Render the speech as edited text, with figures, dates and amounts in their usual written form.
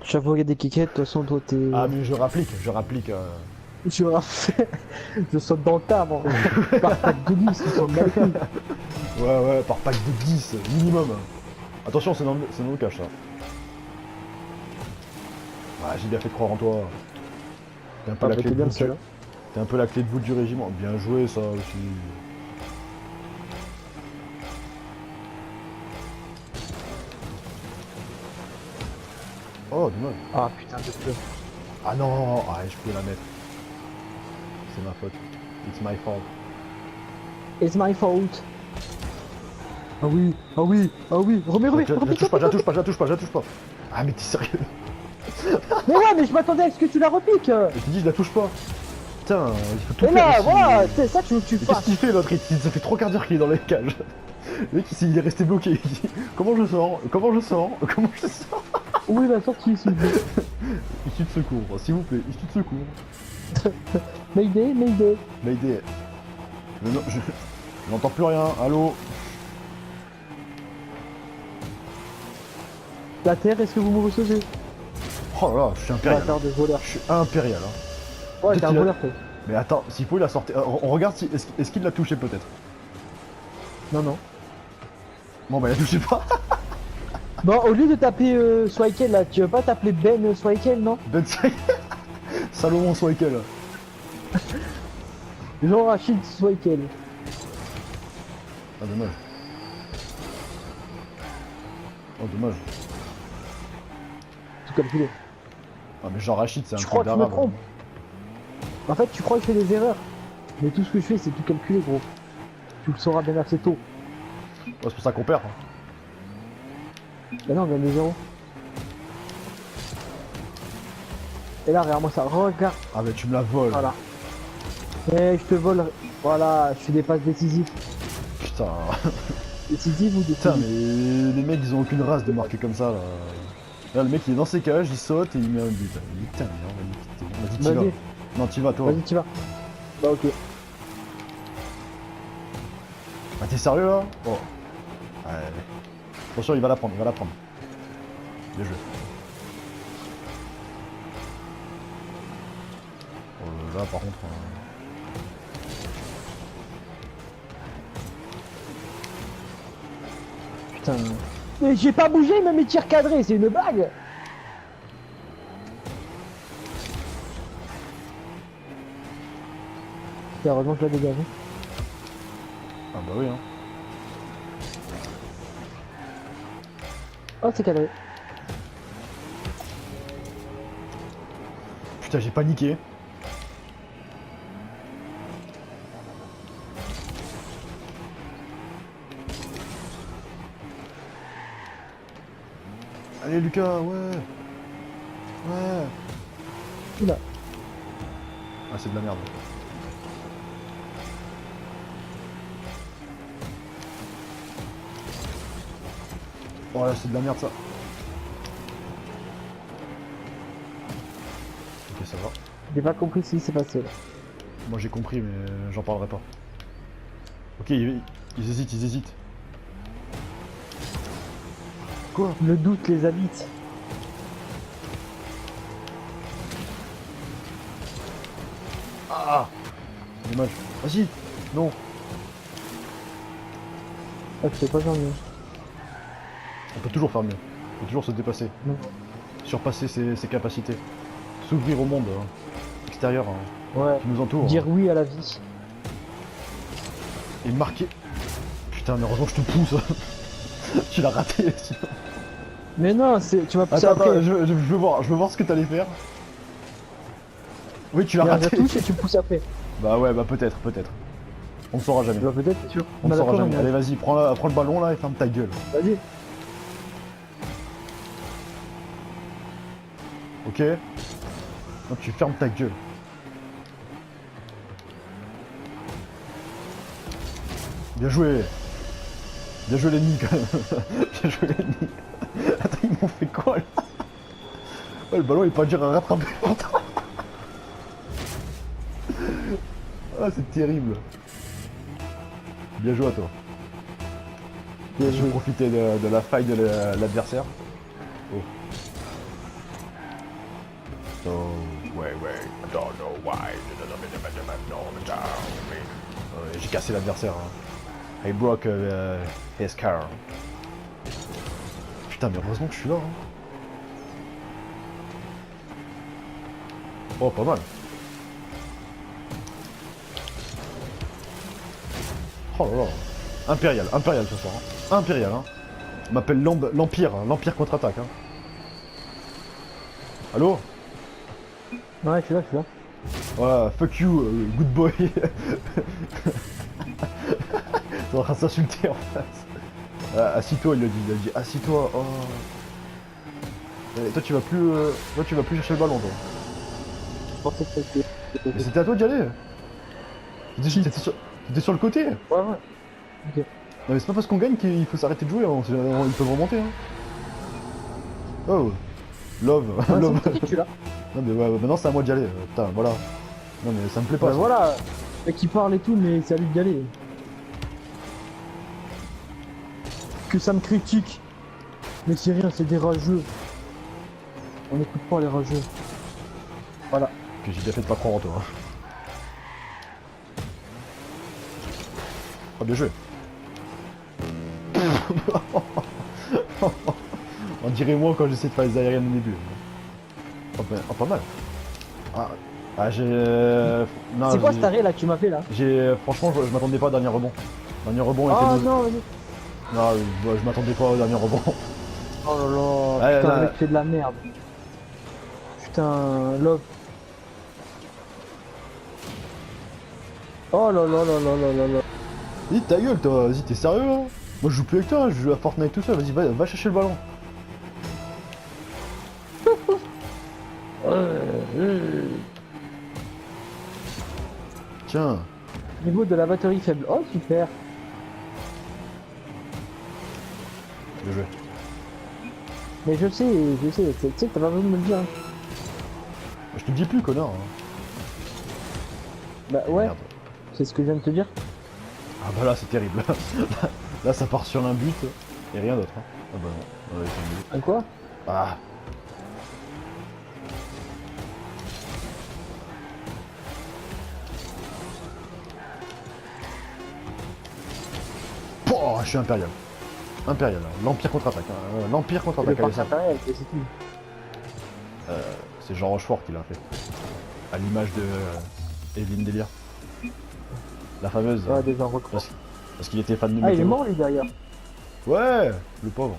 Chaque fois qu'il y a des kickheads, de toute façon, toi t'es. Ah mais je rapplique. Je je saute dans le tas, moi. Par pack de 10, ils sont mal pris. Ouais, par pack de 10, minimum. Attention, c'est dans le cache, ça. Ouais, j'ai bien fait de croire en toi. T'es un peu Ah, la bah, clé t'es de bien le voûte seul. T'es un peu la clé de voûte du régiment. Bien joué, ça aussi. Oh, dommage. Ah putain de peu. Ah non, ah, je peux la mettre. C'est ma faute. It's my fault. It's my fault. Ah oui, ah oui, ah oui. Remets. Je la touche pas. Ah mais t'es sérieux? Mais ouais, mais je m'attendais à ce que tu la repiques. Je te dis, je la touche pas. Putain, il faut tout Mais faire là, ici. voilà, c'est ça que tu veux que tu Mais qu'est-ce fasses. qu'il fait l'autre? Ça fait 3 quarts d'heure qu'il est dans les cages. Le mec il est resté bloqué. Il dit, comment je sors? Où est la sortie ici? Issue de secours, s'il vous plaît, issue de secours. Mayday. Mayday. Mais non, je n'entends plus rien, allô? La terre, est-ce que vous me recevez? Oh là là, je suis impérial. Bâtard de voleur. Je suis impérial. Hein. Ouais, Peut-être t'es un qu'il a- voleur, toi. Mais attends, s'il faut, il a sorti. On regarde si. Est-ce qu'il l'a touché peut-être? Non. Bon, bah, il a touché pas. Bon, au lieu de taper Swikel là, tu veux pas t'appeler Ben Swikel, non? Ben Salomon Swikel. Jean-Rachid Swikel. Ah, dommage. Oh, dommage. Tout calculé. Ah, mais Jean Rachid, c'est un Je truc crois que je me d'arabe. trompe. En fait, tu crois que je fais des erreurs. Mais tout ce que je fais, c'est tout calculé, gros. Tu le sauras bien assez tôt. Ouais, c'est pour ça qu'on perd. Bah non, on gagne des zéros. Et là, regarde-moi ça. Regarde. Ah, mais tu me la voles. Voilà. Et je te vole. Voilà, je fais des passes décisives. Putain. Décisives ou Putain, décisives? mais les mecs, ils ont aucune race de marquer comme ça, là. Là, le mec, il est dans ses cages, il saute et il met un but. Il dit, putain, mais vas-y, t'y vas. Vas-y, Non, t'y vas, toi. vas-y, tu vas. Bah ok. Ah, t'es sérieux, là? Oh. Ouais. Attention, il va la prendre. Bien joué. Oh, là, par contre... Putain. Mais j'ai pas bougé, même mes tirs cadrés, c'est une blague. Putain, heureusement que je la dégage. Hein. Ah, bah oui, hein. Oh, c'est cadré. Putain, j'ai paniqué. Allez, Lucas, ouais. Oula. Ah, c'est de la merde. Oh là, c'est de la merde, ça. Ok, ça va. J'ai pas compris ce qui s'est passé là. Moi, j'ai compris, mais j'en parlerai pas. Ok, ils hésitent. Quoi? Le doute les habite. Ah! Dommage. Vas-y! Non! Ah, tu sais pas faire mieux. On peut toujours faire mieux. On peut toujours se dépasser. Non. Surpasser ses capacités. S'ouvrir au monde extérieur Ouais. qui nous entoure. Dire oui à la vie. Et marquer. Putain, mais heureusement que je te pousse. Tu l'as raté. Mais non, tu m'as poussé Attends, après. je veux voir ce que t'allais faire. Oui, tu l'as Regarde, raté. je touche et tu me pousses après. Bah ouais, bah peut-être. On ne saura jamais. Bah peut-être, c'est sûr. On ne Bah, saura d'accord, jamais. mais- Allez, vas-y, prends le ballon là et ferme ta gueule. Vas-y. Ok? Donc tu fermes ta gueule. Bien joué. Bien joué l'ennemi quand même. Bien joué l'ennemi. Attends, ils m'ont fait quoi là? Ouais, le ballon il est pas dur à rattraper pourtant. Ah, c'est terrible. Bien joué à toi. Bien Je joué. vais profiter de la faille de l'adversaire. Oh. So, ouais, I don't know why. J'ai cassé l'adversaire. Hein. I broke his car. Putain, mais heureusement que je suis là. Hein. Oh, pas mal. Oh là là. Impérial ce soir. Hein. Impérial, hein. On m'appelle l'Empire, hein. L'Empire contre-attaque. Hein. Allô? Ouais, je suis là. Voilà, fuck you, good boy. T'es en train de s'insulter en face. Assis-toi, il a dit, assis-toi. Oh. Et toi, tu vas plus chercher le ballon, toi. Je pensais que c'était... Mais c'était à toi d'y aller. T'étais sur le côté. Ouais. Ok. Non, mais c'est pas parce qu'on gagne qu'il faut s'arrêter de jouer, hein. Ils peuvent remonter. Hein. Oh, love, Ouais, love. c'est tu là. Non mais ouais, maintenant c'est à moi d'y aller, putain, voilà. Non mais ça me plaît pas. Bah Ça. voilà. Le mec qui parle et tout, mais c'est à lui d'y aller. Que ça me critique. Mais c'est rien, c'est des rageux. On n'écoute pas les rageux. Voilà. Que j'ai bien fait de pas croire en toi. Hein. Oh, bien joué. On dirait moi quand j'essaie de faire les aériennes au début. Oh, ben, oh, pas mal. J'ai... non, C'est quoi j'ai- cet arrêt là que tu m'as fait là? Franchement, je m'attendais pas au dernier rebond. Dernier rebond Oh était... non, vas-y. Non, je m'attendais pas au dernier rebond. Oh là là, Ouais, putain, là- le mec fait de la merde. Putain, love. Oh là là là là là là là. Vas-y, ta gueule, toi, vas-y, t'es sérieux là? Moi je joue plus avec toi, je joue à Fortnite tout seul, vas-y, va chercher le ballon. Tiens, Niveau de la batterie faible. Oh super. bien joué. Mais je sais, tu sais que t'as pas besoin de me le dire. Hein. Je te le dis plus, connard. Hein. Bah ouais, Merde. c'est ce que je viens de te dire. Ah bah là, c'est terrible. Là, ça part sur un but et rien d'autre. Hein. Ah bah non, c'est un but. À quoi? Ah. Oh, je suis impérial. Impérial, hein. L'Empire contre-attaque. Hein. L'Empire Le contre-attaque. Allez, parc ça. impérial, c'est tout. C'est Jean Rochefort qui l'a fait. À l'image de Evelyne Delia. La fameuse. Ouais, des gens recrois. Parce qu'il était fan de Ah, il est météo. mort lui derrière. Ouais, le pauvre.